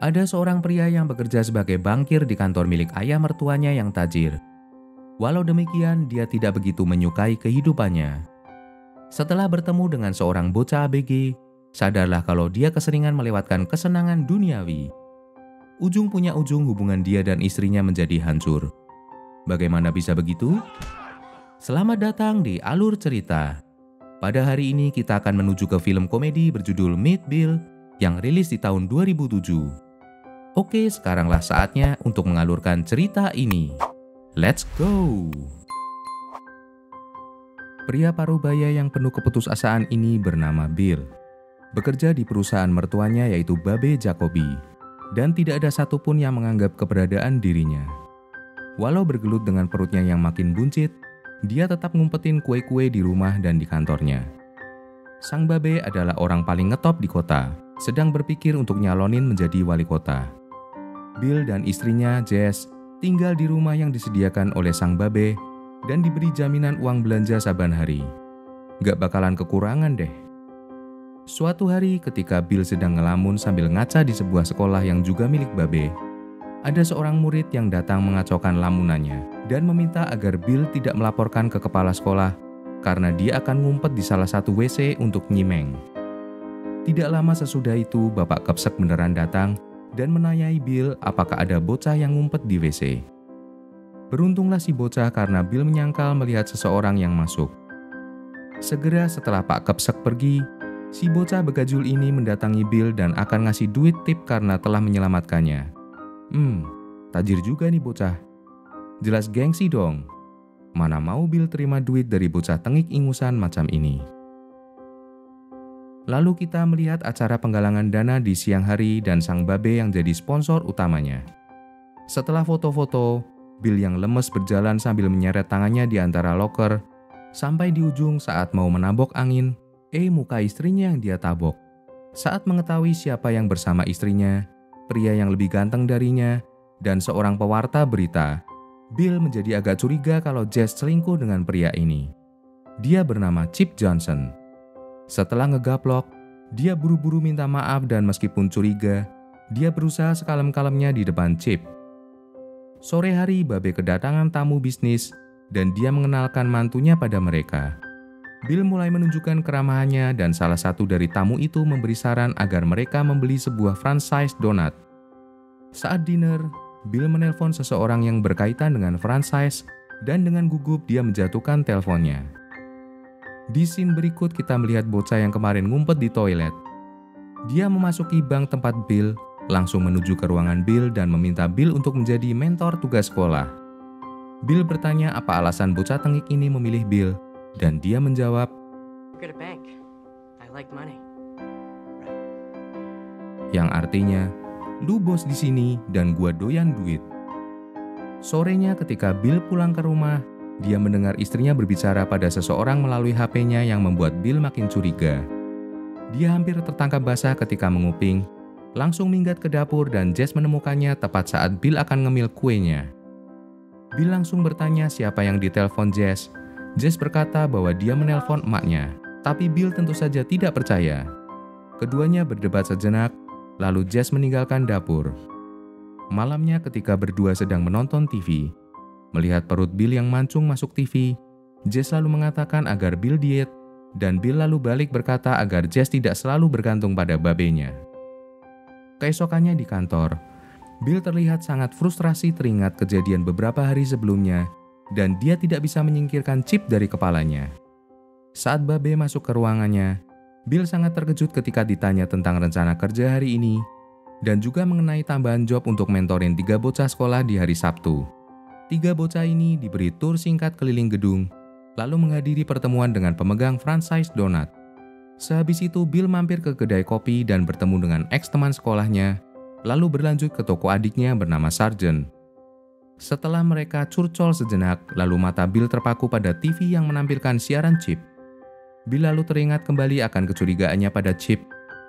Ada seorang pria yang bekerja sebagai bankir di kantor milik ayah mertuanya yang tajir. Walau demikian, dia tidak begitu menyukai kehidupannya. Setelah bertemu dengan seorang bocah ABG, sadarlah kalau dia keseringan melewatkan kesenangan duniawi. Ujung punya ujung, hubungan dia dan istrinya menjadi hancur. Bagaimana bisa begitu? Selamat datang di Alur Cerita. Pada hari ini kita akan menuju ke film komedi berjudul Meet Bill yang rilis di tahun 2007. Oke, sekaranglah saatnya untuk mengalurkan cerita ini. Let's go! Pria parubaya yang penuh keputusasaan ini bernama Bill. Bekerja di perusahaan mertuanya yaitu Babe Jacoby. Dan tidak ada satupun yang menganggap keberadaan dirinya. Walau bergelut dengan perutnya yang makin buncit, dia tetap ngumpetin kue-kue di rumah dan di kantornya. Sang Babe adalah orang paling ngetop di kota, sedang berpikir untuk nyalonin menjadi wali kota. Bill dan istrinya, Jess, tinggal di rumah yang disediakan oleh sang Babe dan diberi jaminan uang belanja saban hari. Gak bakalan kekurangan deh. Suatu hari ketika Bill sedang ngelamun sambil ngaca di sebuah sekolah yang juga milik Babe, ada seorang murid yang datang mengacaukan lamunannya dan meminta agar Bill tidak melaporkan ke kepala sekolah karena dia akan ngumpet di salah satu WC untuk nyimeng. Tidak lama sesudah itu, Bapak Kepsek beneran datang dan menanyai Bill apakah ada bocah yang ngumpet di WC. Beruntunglah si bocah karena Bill menyangkal melihat seseorang yang masuk. Segera setelah Pak Kepsek pergi, si bocah begajul ini mendatangi Bill dan akan ngasih duit tip karena telah menyelamatkannya. Tajir juga nih bocah. Jelas gengsi dong. Mana mau Bill terima duit dari bocah tengik ingusan macam ini. Lalu kita melihat acara penggalangan dana di siang hari dan sang Babe yang jadi sponsor utamanya. Setelah foto-foto, Bill yang lemes berjalan sambil menyeret tangannya di antara loker. Sampai di ujung saat mau menabok angin, muka istrinya yang dia tabok. Saat mengetahui siapa yang bersama istrinya, pria yang lebih ganteng darinya, dan seorang pewarta berita, Bill menjadi agak curiga kalau Jess selingkuh dengan pria ini. Dia bernama Chip Johnson. Setelah ngegaplok, dia buru-buru minta maaf dan meskipun curiga, dia berusaha sekalem-kalemnya di depan Chip. Sore hari, Babe kedatangan tamu bisnis dan dia mengenalkan mantunya pada mereka. Bill mulai menunjukkan keramahannya dan salah satu dari tamu itu memberi saran agar mereka membeli sebuah franchise donat. Saat dinner, Bill menelpon seseorang yang berkaitan dengan franchise dan dengan gugup dia menjatuhkan teleponnya. Di scene berikut kita melihat bocah yang kemarin ngumpet di toilet. Dia memasuki bank tempat Bill, langsung menuju ke ruangan Bill dan meminta Bill untuk menjadi mentor tugas sekolah. Bill bertanya apa alasan bocah tengik ini memilih Bill, dan dia menjawab, yang artinya, lu bos di sini dan gua doyan duit. Sorenya ketika Bill pulang ke rumah, dia mendengar istrinya berbicara pada seseorang melalui HP-nya yang membuat Bill makin curiga. Dia hampir tertangkap basah ketika menguping, langsung minggat ke dapur dan Jess menemukannya tepat saat Bill akan ngemil kuenya. Bill langsung bertanya siapa yang ditelepon Jess. Jess berkata bahwa dia menelpon emaknya, tapi Bill tentu saja tidak percaya. Keduanya berdebat sejenak, lalu Jess meninggalkan dapur. Malamnya ketika berdua sedang menonton TV, melihat perut Bill yang mancung masuk TV, Jess lalu mengatakan agar Bill diet, dan Bill lalu balik berkata agar Jess tidak selalu bergantung pada babenya. Keesokannya di kantor, Bill terlihat sangat frustrasi teringat kejadian beberapa hari sebelumnya, dan dia tidak bisa menyingkirkan Chip dari kepalanya. Saat Babe masuk ke ruangannya, Bill sangat terkejut ketika ditanya tentang rencana kerja hari ini, dan juga mengenai tambahan job untuk mentorin 3 bocah sekolah di hari Sabtu. 3 bocah ini diberi tur singkat keliling gedung, lalu menghadiri pertemuan dengan pemegang franchise donat. Sehabis itu Bill mampir ke kedai kopi dan bertemu dengan ex teman sekolahnya, lalu berlanjut ke toko adiknya bernama Sargent. Setelah mereka curcol sejenak, lalu mata Bill terpaku pada TV yang menampilkan siaran Chip. Bill lalu teringat kembali akan kecurigaannya pada Chip,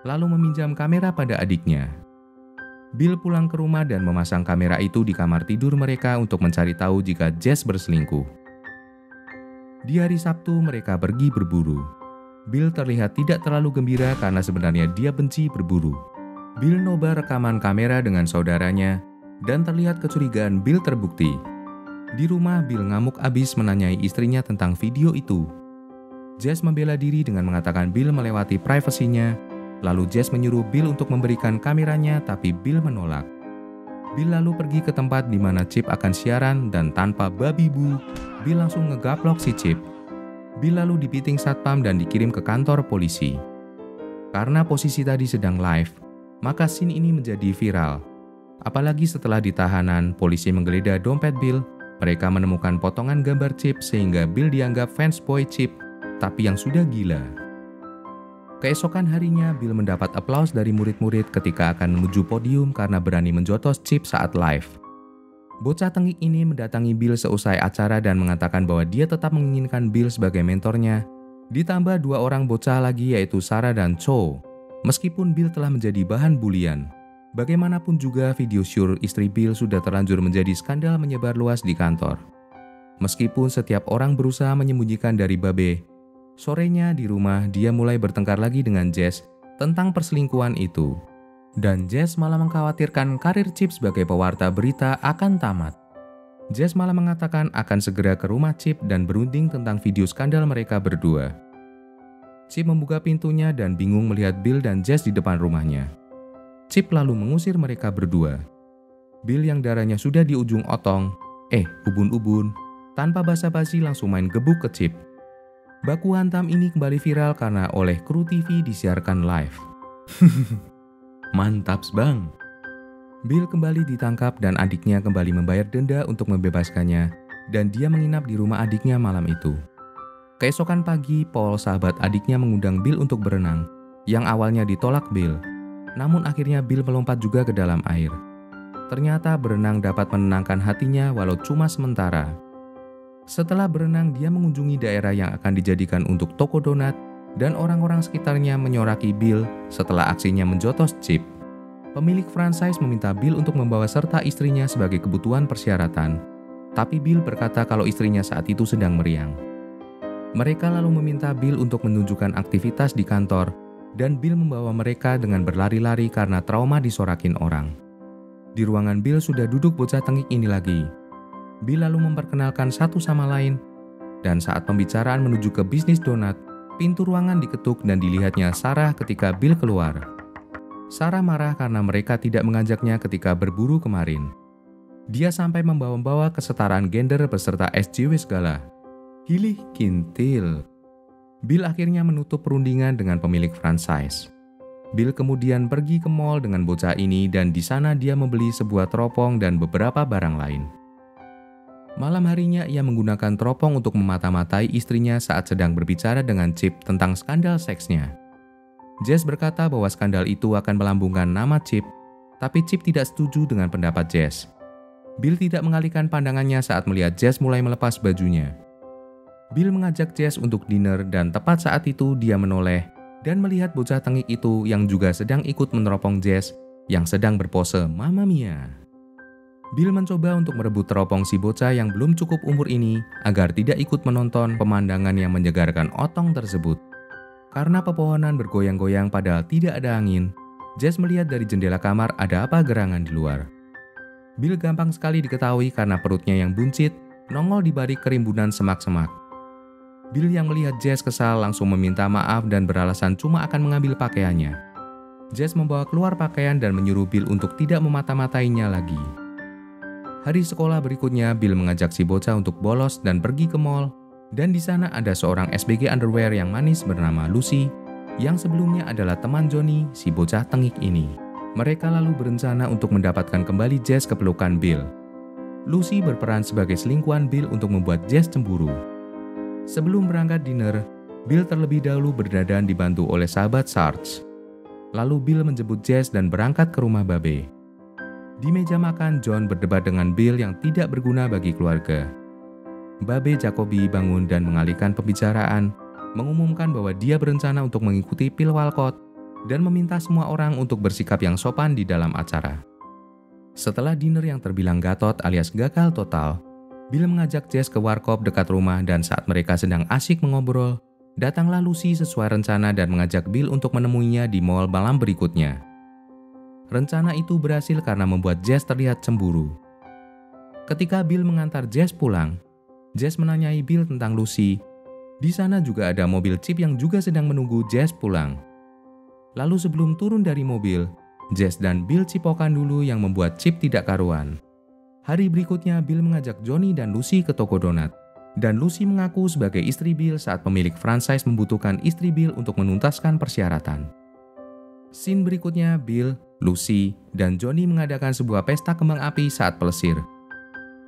lalu meminjam kamera pada adiknya. Bill pulang ke rumah dan memasang kamera itu di kamar tidur mereka untuk mencari tahu jika Jess berselingkuh. Di hari Sabtu mereka pergi berburu. Bill terlihat tidak terlalu gembira karena sebenarnya dia benci berburu. Bill nobar rekaman kamera dengan saudaranya dan terlihat kecurigaan Bill terbukti. Di rumah, Bill ngamuk abis menanyai istrinya tentang video itu. Jess membela diri dengan mengatakan Bill melewati privasinya, lalu Jess menyuruh Bill untuk memberikan kameranya tapi Bill menolak. Bill lalu pergi ke tempat di mana Chip akan siaran dan tanpa babi bu, Bill langsung ngegaplok si Chip. Bill lalu dipiting satpam dan dikirim ke kantor polisi. Karena posisi tadi sedang live, maka scene ini menjadi viral. Apalagi setelah di tahanan, polisi menggeledah dompet Bill, mereka menemukan potongan gambar Chip sehingga Bill dianggap fans boy Chip, tapi yang sudah gila. Keesokan harinya, Bill mendapat aplaus dari murid-murid ketika akan menuju podium karena berani menjotos Chip saat live. Bocah tengik ini mendatangi Bill seusai acara dan mengatakan bahwa dia tetap menginginkan Bill sebagai mentornya, ditambah 2 orang bocah lagi yaitu Sarah dan Cho. Meskipun Bill telah menjadi bahan bulian, bagaimanapun juga video syur istri Bill sudah terlanjur menjadi skandal menyebar luas di kantor. Meskipun setiap orang berusaha menyembunyikan dari Babe, sorenya di rumah dia mulai bertengkar lagi dengan Jess tentang perselingkuhan itu. Dan Jess malah mengkhawatirkan karir Chip sebagai pewarta berita akan tamat. Jess malah mengatakan akan segera ke rumah Chip dan berunding tentang video skandal mereka berdua. Chip membuka pintunya dan bingung melihat Bill dan Jess di depan rumahnya. Chip lalu mengusir mereka berdua. Bill yang darahnya sudah di ujung otong, ubun-ubun, tanpa basa-basi langsung main gebuk ke Chip. Baku hantam ini kembali viral karena oleh kru TV disiarkan live. Mantaps bang. Bill kembali ditangkap dan adiknya kembali membayar denda untuk membebaskannya dan dia menginap di rumah adiknya malam itu. Keesokan pagi, Paul, sahabat adiknya, mengundang Bill untuk berenang, yang awalnya ditolak Bill. Namun akhirnya Bill melompat juga ke dalam air. Ternyata berenang dapat menenangkan hatinya walau cuma sementara. Setelah berenang, dia mengunjungi daerah yang akan dijadikan untuk toko donat dan orang-orang sekitarnya menyoraki Bill setelah aksinya menjotos Chip. Pemilik franchise meminta Bill untuk membawa serta istrinya sebagai kebutuhan persyaratan, tapi Bill berkata kalau istrinya saat itu sedang meriang. Mereka lalu meminta Bill untuk menunjukkan aktivitas di kantor, dan Bill membawa mereka dengan berlari-lari karena trauma disorakin orang. Di ruangan Bill sudah duduk bocah tengik ini lagi. Bill lalu memperkenalkan satu sama lain, dan saat pembicaraan menuju ke bisnis donat, pintu ruangan diketuk dan dilihatnya Sarah ketika Bill keluar. Sarah marah karena mereka tidak mengajaknya ketika berburu kemarin. Dia sampai membawa-bawa kesetaraan gender beserta SJW segala. Hilih kintil. Bill akhirnya menutup perundingan dengan pemilik franchise. Bill kemudian pergi ke mall dengan bocah ini dan di sana dia membeli sebuah teropong dan beberapa barang lain. Malam harinya ia menggunakan teropong untuk memata-matai istrinya saat sedang berbicara dengan Chip tentang skandal seksnya. Jess berkata bahwa skandal itu akan melambungkan nama Chip, tapi Chip tidak setuju dengan pendapat Jess. Bill tidak mengalihkan pandangannya saat melihat Jess mulai melepas bajunya. Bill mengajak Jess untuk dinner dan tepat saat itu dia menoleh dan melihat bocah tengik itu yang juga sedang ikut meneropong Jess yang sedang berpose Mamma Mia. Bill mencoba untuk merebut teropong si bocah yang belum cukup umur ini agar tidak ikut menonton pemandangan yang menyegarkan otong tersebut. Karena pepohonan bergoyang-goyang padahal tidak ada angin, Jess melihat dari jendela kamar ada apa gerangan di luar. Bill gampang sekali diketahui karena perutnya yang buncit nongol di balik kerimbunan semak-semak. Bill yang melihat Jess kesal langsung meminta maaf dan beralasan cuma akan mengambil pakaiannya. Jess membawa keluar pakaian dan menyuruh Bill untuk tidak memata-matainya lagi. Hari sekolah berikutnya, Bill mengajak si bocah untuk bolos dan pergi ke mall, dan di sana ada seorang SBG underwear yang manis bernama Lucy, yang sebelumnya adalah teman Johnny, si bocah tengik ini. Mereka lalu berencana untuk mendapatkan kembali Jess ke pelukan Bill. Lucy berperan sebagai selingkuhan Bill untuk membuat Jess cemburu. Sebelum berangkat dinner, Bill terlebih dahulu berdandan dibantu oleh sahabat Sarge. Lalu Bill menjemput Jess dan berangkat ke rumah Babe. Di meja makan, John berdebat dengan Bill yang tidak berguna bagi keluarga. Babe Jacoby bangun dan mengalihkan pembicaraan, mengumumkan bahwa dia berencana untuk mengikuti pil Walcott dan meminta semua orang untuk bersikap yang sopan di dalam acara. Setelah dinner yang terbilang gatot alias gagal total, Bill mengajak Jess ke warkop dekat rumah dan saat mereka sedang asyik mengobrol, datanglah Lucy sesuai rencana dan mengajak Bill untuk menemuinya di mall malam berikutnya. Rencana itu berhasil karena membuat Jess terlihat cemburu. Ketika Bill mengantar Jess pulang, Jess menanyai Bill tentang Lucy. Di sana juga ada mobil Chip yang juga sedang menunggu Jess pulang. Lalu sebelum turun dari mobil, Jess dan Bill cipokan dulu yang membuat Chip tidak karuan. Hari berikutnya Bill mengajak Johnny dan Lucy ke toko donat. Dan Lucy mengaku sebagai istri Bill saat pemilik franchise membutuhkan istri Bill untuk menuntaskan persyaratan. Scene berikutnya Bill, Lucy, dan Johnny mengadakan sebuah pesta kembang api saat pelesir.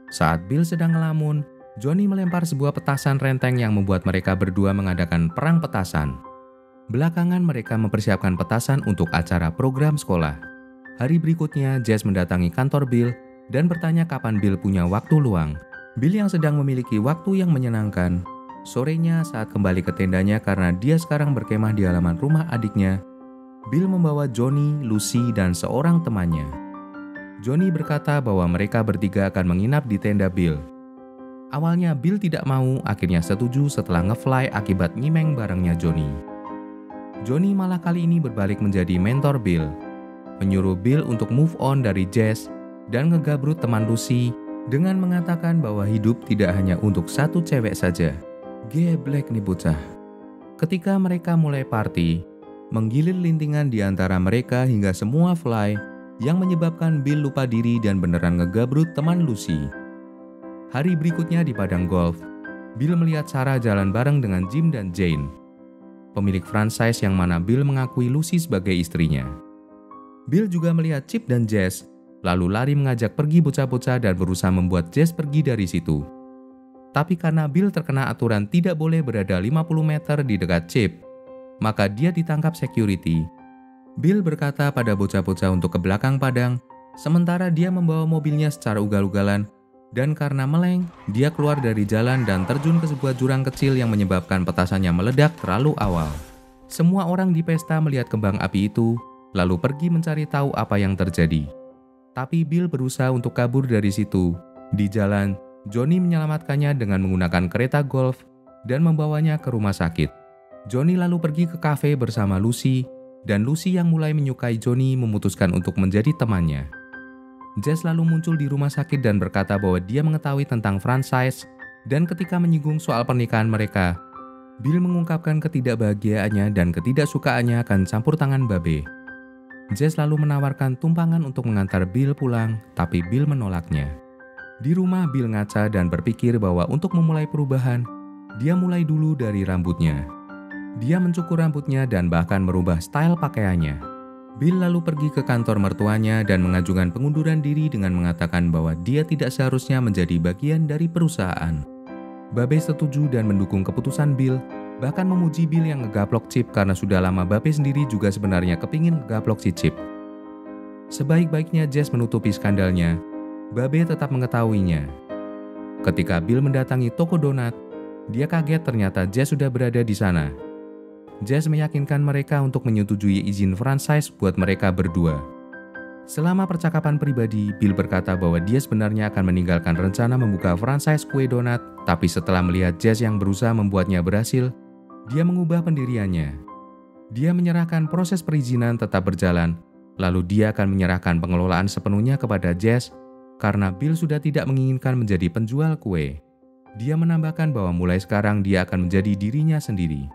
Saat Bill sedang ngelamun, Johnny melempar sebuah petasan renteng yang membuat mereka berdua mengadakan perang petasan. Belakangan mereka mempersiapkan petasan untuk acara program sekolah. Hari berikutnya Jess mendatangi kantor Bill dan bertanya kapan Bill punya waktu luang. Bill yang sedang memiliki waktu yang menyenangkan. Sorenya saat kembali ke tendanya karena dia sekarang berkemah di halaman rumah adiknya, Bill membawa Johnny, Lucy, dan seorang temannya. Johnny berkata bahwa mereka bertiga akan menginap di tenda Bill. Awalnya Bill tidak mau, akhirnya setuju setelah nge-fly akibat nyimeng barangnya Johnny. Johnny malah kali ini berbalik menjadi mentor Bill, menyuruh Bill untuk move on dari Jess dan ngegabrut teman Lucy dengan mengatakan bahwa hidup tidak hanya untuk satu cewek saja. Geblek nih bocah. Ketika mereka mulai party, menggilir lintingan di antara mereka hingga semua fly yang menyebabkan Bill lupa diri dan beneran ngegabrut teman Lucy. Hari berikutnya di padang golf, Bill melihat Sarah jalan bareng dengan Jim dan Jane, pemilik franchise yang mana Bill mengakui Lucy sebagai istrinya. Bill juga melihat Chip dan Jess, lalu lari mengajak pergi bocah-bocah dan berusaha membuat Jess pergi dari situ. Tapi karena Bill terkena aturan tidak boleh berada 50 meter di dekat Chip, maka dia ditangkap security. Bill berkata pada bocah-bocah untuk ke belakang padang, sementara dia membawa mobilnya secara ugal-ugalan, dan karena meleng, dia keluar dari jalan dan terjun ke sebuah jurang kecil yang menyebabkan petasannya meledak terlalu awal. Semua orang di pesta melihat kembang api itu, lalu pergi mencari tahu apa yang terjadi. Tapi Bill berusaha untuk kabur dari situ. Di jalan, Johnny menyelamatkannya dengan menggunakan kereta golf dan membawanya ke rumah sakit. Johnny lalu pergi ke kafe bersama Lucy, dan Lucy yang mulai menyukai Johnny memutuskan untuk menjadi temannya. Jess lalu muncul di rumah sakit dan berkata bahwa dia mengetahui tentang franchise, dan ketika menyinggung soal pernikahan mereka, Bill mengungkapkan ketidakbahagiaannya dan ketidaksukaannya akan campur tangan babe. Jess lalu menawarkan tumpangan untuk mengantar Bill pulang, tapi Bill menolaknya. Di rumah Bill ngaca dan berpikir bahwa untuk memulai perubahan, dia mulai dulu dari rambutnya. Dia mencukur rambutnya dan bahkan merubah style pakaiannya. Bill lalu pergi ke kantor mertuanya dan mengajukan pengunduran diri dengan mengatakan bahwa dia tidak seharusnya menjadi bagian dari perusahaan. Babe setuju dan mendukung keputusan Bill, bahkan memuji Bill yang ngegaplok Chip karena sudah lama Babe sendiri juga sebenarnya kepingin ngegaplok si Chip. Sebaik-baiknya Jess menutupi skandalnya, Babe tetap mengetahuinya. Ketika Bill mendatangi toko donat, dia kaget ternyata Jess sudah berada di sana. Jess meyakinkan mereka untuk menyetujui izin franchise buat mereka berdua. Selama percakapan pribadi, Bill berkata bahwa dia sebenarnya akan meninggalkan rencana membuka franchise kue donat, tapi setelah melihat Jess yang berusaha membuatnya berhasil, dia mengubah pendiriannya. Dia menyerahkan proses perizinan tetap berjalan, lalu dia akan menyerahkan pengelolaan sepenuhnya kepada Jess karena Bill sudah tidak menginginkan menjadi penjual kue. Dia menambahkan bahwa mulai sekarang dia akan menjadi dirinya sendiri.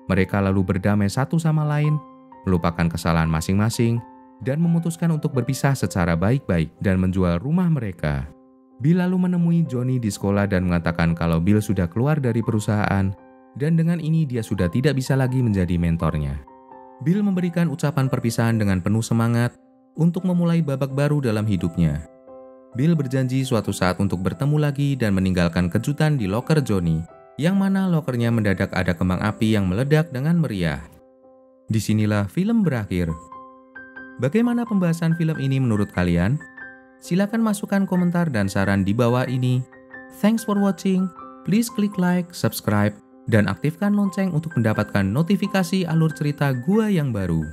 Mereka lalu berdamai satu sama lain, melupakan kesalahan masing-masing, dan memutuskan untuk berpisah secara baik-baik dan menjual rumah mereka. Bill lalu menemui Johnny di sekolah dan mengatakan kalau Bill sudah keluar dari perusahaan, dan dengan ini dia sudah tidak bisa lagi menjadi mentornya. Bill memberikan ucapan perpisahan dengan penuh semangat untuk memulai babak baru dalam hidupnya. Bill berjanji suatu saat untuk bertemu lagi dan meninggalkan kejutan di loker Johnny, yang mana lokernya mendadak ada kembang api yang meledak dengan meriah. Disinilah film berakhir. Bagaimana pembahasan film ini menurut kalian? Silakan masukkan komentar dan saran di bawah ini. Thanks for watching. Please klik like, subscribe, dan aktifkan lonceng untuk mendapatkan notifikasi alur cerita gua yang baru.